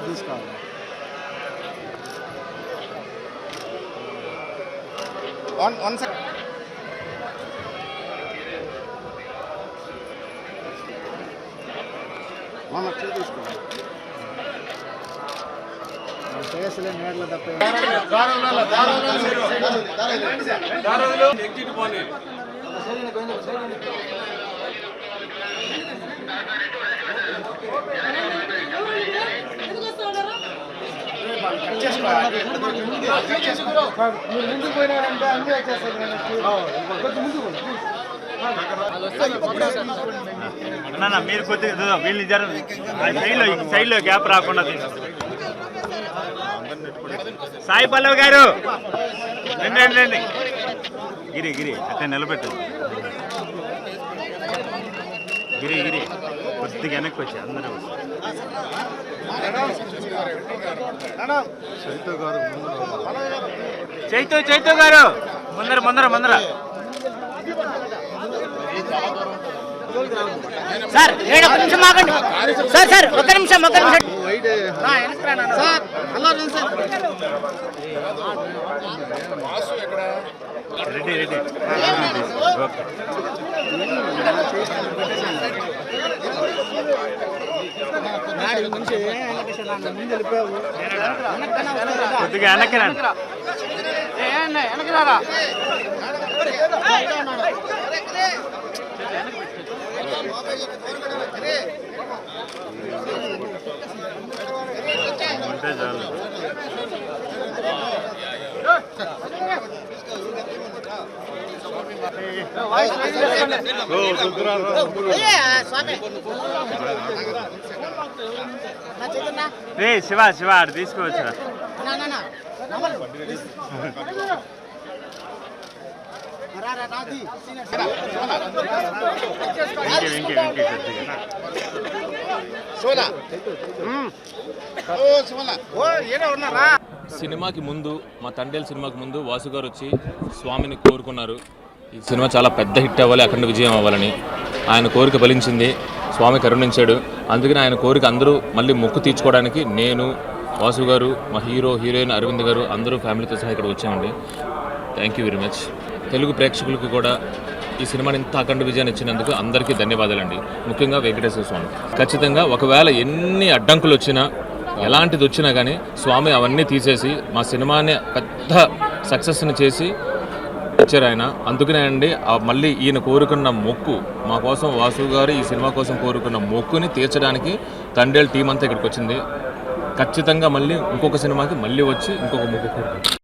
తీసుకోవాలి. కేసులే నేర్లు తప్ప మీరు ముందుకు పోయినారంటే అన్నీ వచ్చేస్తాయి. మీరు కొద్దిగా వీళ్ళు సైడ్లో గ్యాప్ రాకుండా సాయి పల్లవి గారు రండి గిరి అక్కడ నిలబెట్టు. గిరి కొద్దిగా వెనక్కి వచ్చి అందరూ చైతు గారు ముందర సార్ ఒక నిమిషం ఆగండి సార్ ఒక నిమిషం రెడీ కొద్దిగా వెనక్కి రండి. ఉంటే చాలు. రే శివ అటు తీసుకోవచ్చురా. సినిమాకి ముందు మా తండేల్ సినిమాకి ముందు వాసు గారు వచ్చి స్వామిని కోరుకున్నారు. ఈ సినిమా చాలా పెద్ద హిట్ అవ్వాలి, అఖండ విజయం అవ్వాలని. ఆయన కోరిక ఫలించింది, స్వామి కరుణించాడు. అందుకని ఆయన కోరిక అందరూ మళ్ళీ మొక్కు తీర్చుకోవడానికి నేను, వాసు గారు, మా హీరోయిన్ అరవింద్ గారు అందరూ ఫ్యామిలీతో సహా ఇక్కడ వచ్చామండి. Thank you very much. Telugu ప్రేక్షకులకి కూడా ఈ సినిమాని ఇంత అఖండ విజయాన్ని ఇచ్చినందుకు అందరికీ ధన్యవాదాలండి. ముఖ్యంగా వెంకటేశ్వర స్వామి. ఖచ్చితంగా ఒకవేళ ఎన్ని అడ్డంకులు వచ్చినా, ఎలాంటిది వచ్చినా కానీ స్వామి అవన్నీ తీసేసి మా సినిమాని పెద్ద సక్సెస్ని చేసి వచ్చారు ఆయన. అందుకనే అండి మళ్ళీ ఈయన కోరుకున్న మొక్కు మా కోసం, వాసు గారు ఈ సినిమా కోసం కోరుకున్న మొక్కుని తీర్చడానికి తండేల్ టీం అంతా ఇక్కడికి వచ్చింది. ఖచ్చితంగా మళ్ళీ ఇంకొక సినిమాకి మళ్ళీ వచ్చి ఇంకొక మొక్కు కోరుకుంటాం.